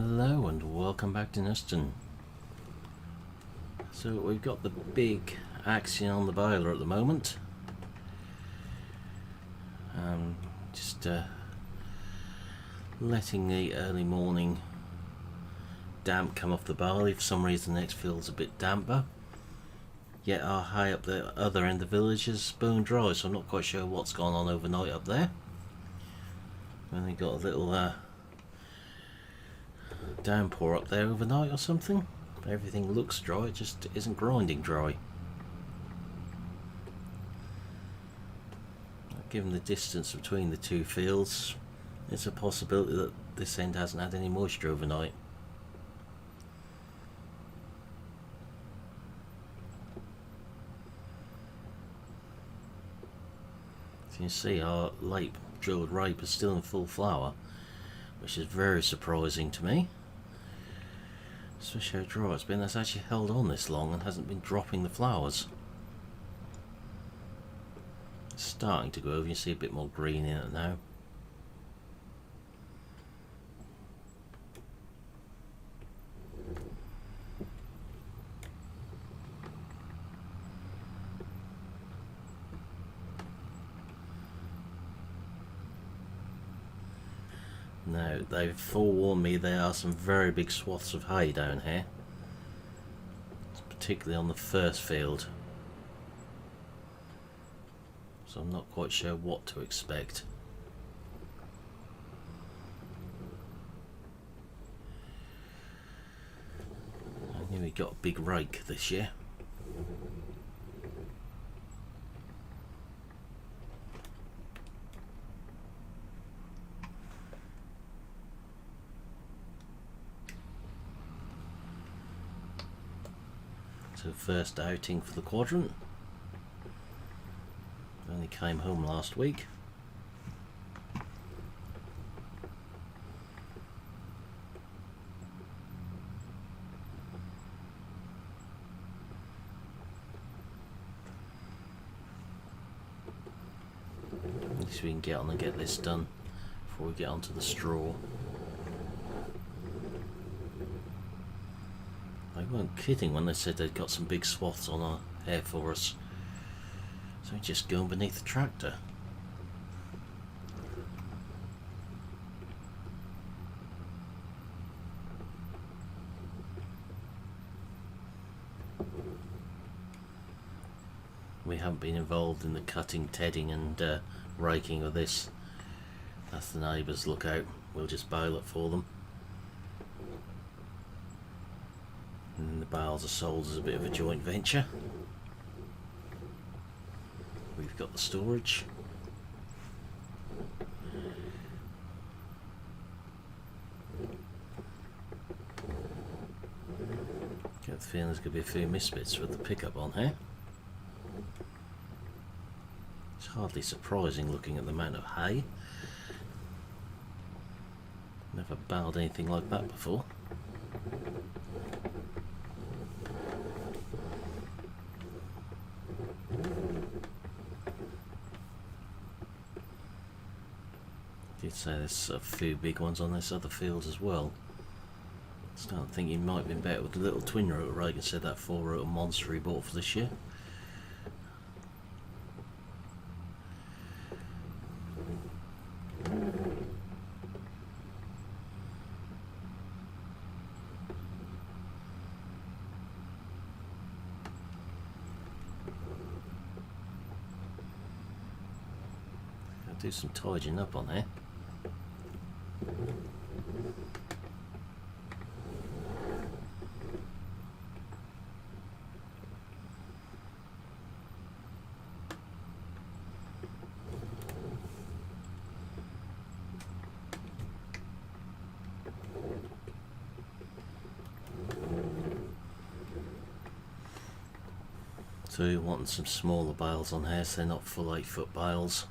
Hello and welcome back to Knuston. So we've got the big action on the baler at the moment. Just letting the early morning damp come off the barley. For some reason the next field's a bit damper. Yet our high up the other end of the village is bone dry, so I'm not quite sure what's gone on overnight up there. And they got a little downpour up there overnight or something. Everything looks dry, it just isn't grinding dry. Given the distance between the two fields, it's a possibility that this end hasn't had any moisture overnight. As you can see, our late drilled rape is still in full flower, which is very surprising to me. Especially how dry it's been. That's actually held on this long and hasn't been dropping the flowers. It's starting to go over, you see a bit more green in it now. Now, they've forewarned me there are some very big swaths of hay down here, particularly on the first field, so I'm not quite sure what to expect. I knew we got a big rake this year. So first outing for the quadrant. Only came home last week. At least we can get on and get this done before we get onto the straw. They weren't kidding when they said they'd got some big swaths on our hair for us. So we're just going beneath the tractor. We haven't been involved in the cutting, tedding and raking of this. That's the neighbours' lookout. We'll just bale it for them. And then the bales are sold as a bit of a joint venture. We've got the storage. Get the feeling there's going to be a few misfits with the pickup on here. It's hardly surprising looking at the amount of hay. Never baled anything like that before. Did say there's a few big ones on this other field as well. Starting to think it might have been better with the little twin rotor rake instead of that 4-rotor monster he bought for this year. I'll do some tidying up on here. So you're wanting some smaller bales on here, so they're not full 8-foot bales.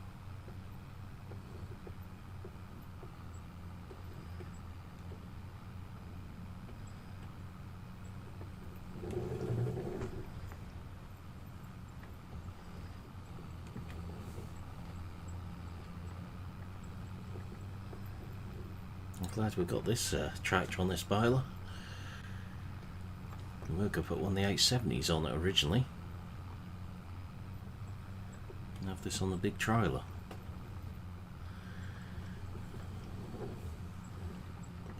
glad we've got this tractor on this baler. We were going to put one of the 870s on it originally. And have this on the big trailer.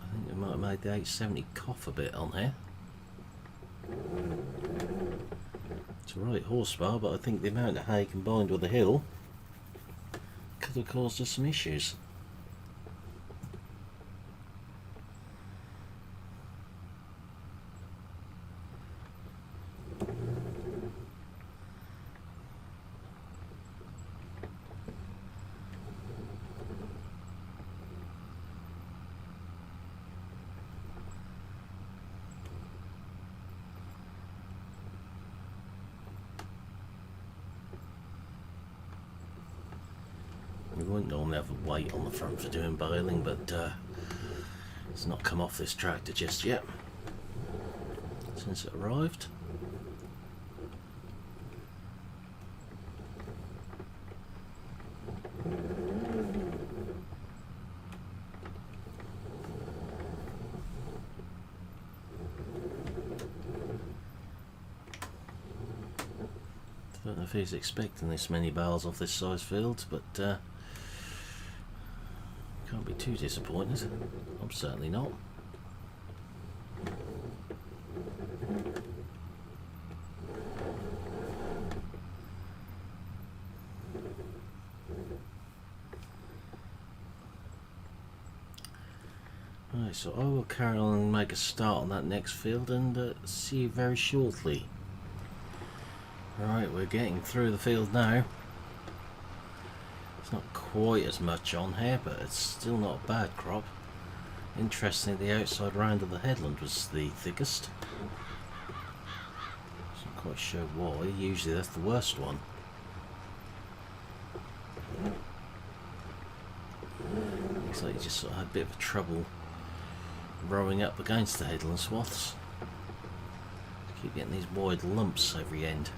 I think we might have made the 870 cough a bit on here. It's the right horsepower, but I think the amount of hay combined with the hill could have caused us some issues. We wouldn't normally have a weight on the front for doing baling, but it's not come off this tractor just yet since it arrived. I don't know if he's expecting this many bales off this size field, but can't be too disappointed. I'm certainly not. Right, so I will carry on and make a start on that next field and see you very shortly. Right, we're getting through the field now. It's not quite as much on here, but it's still not a bad crop. Interestingly, the outside round of the headland was the thickest. So I'm not quite sure why. Usually that's the worst one. Looks like you just sort of had a bit of trouble rowing up against the headland swaths. Keep getting these wide lumps every end.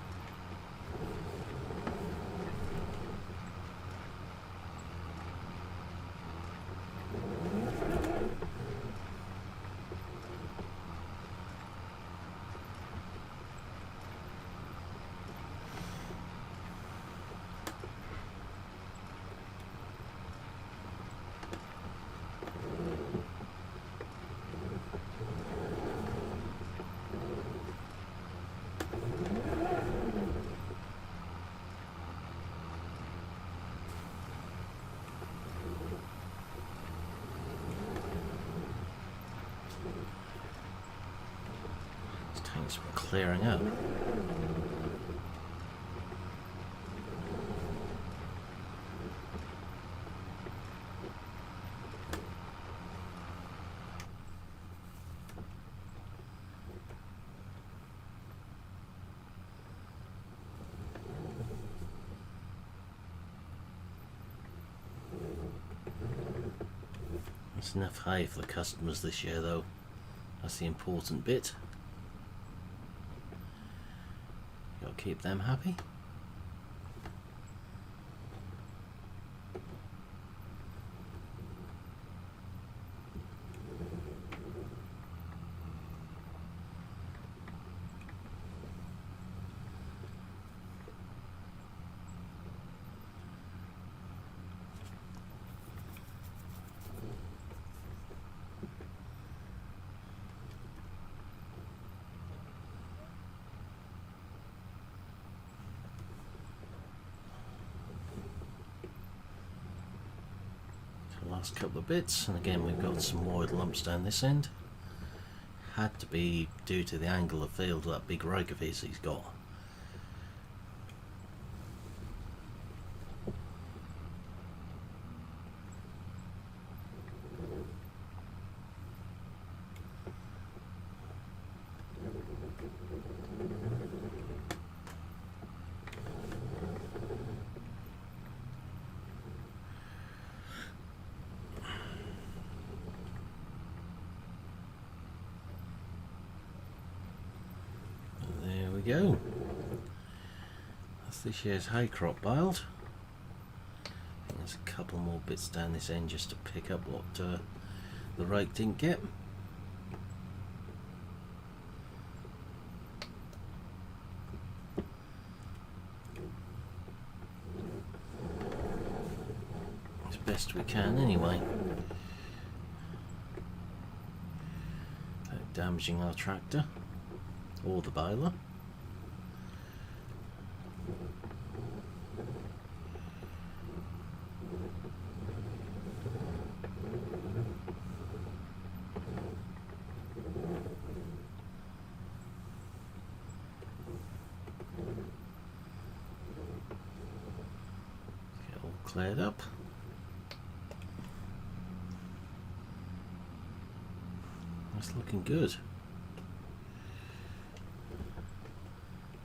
Tanks were clearing up. There's enough hay for the customers this year though. That's the important bit. Gotta keep them happy. Last couple of bits, and again we've got some wide lumps down this end. Had to be due to the angle of field of that big rake of his he's got. Go. That's this year's hay crop baled. There's a couple more bits down this end just to pick up what the rake didn't get. As best we can anyway. Without damaging our tractor or the baler. Cleared up. That's looking good.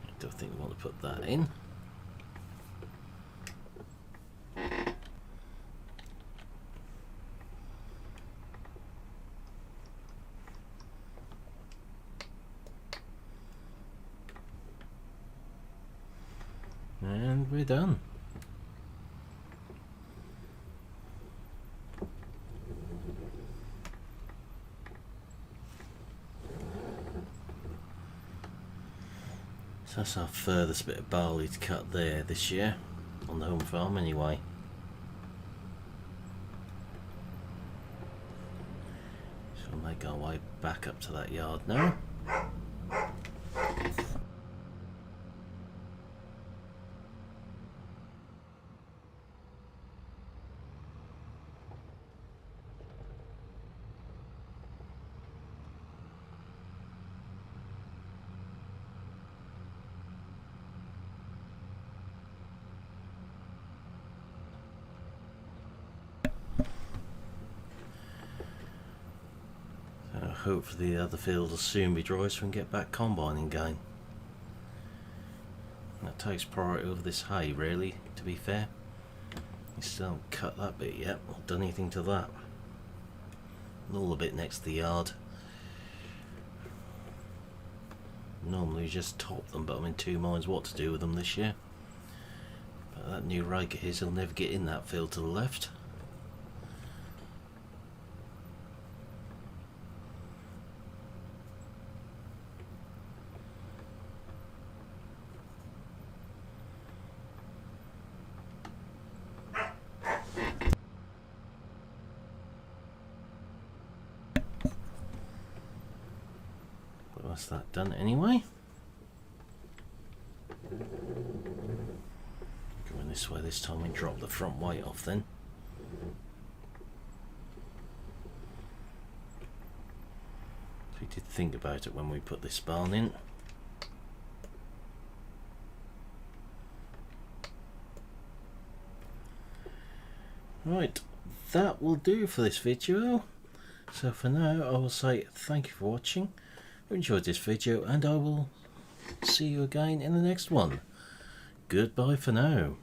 I don't think we want to put that in. And we're done. That's our furthest bit of barley to cut there this year, on the home farm anyway. So we'll make our way back up to that yard now. Hopefully the other field will soon be dry so we can get back combining again. That takes priority over this hay really, to be fair. We still haven't cut that bit yet, or done anything to that. All the bit next to the yard. Normally we just top them, but I'm in two minds what to do with them this year. But that new rake of his, he'll never get in that field to the left. That's that done anyway. Going this way this time and drop the front weight off then. We did think about it when we put this barn in. Right, that will do for this video. So for now I will say thank you for watching. I enjoyed this video and I will see you again in the next one. Goodbye for now.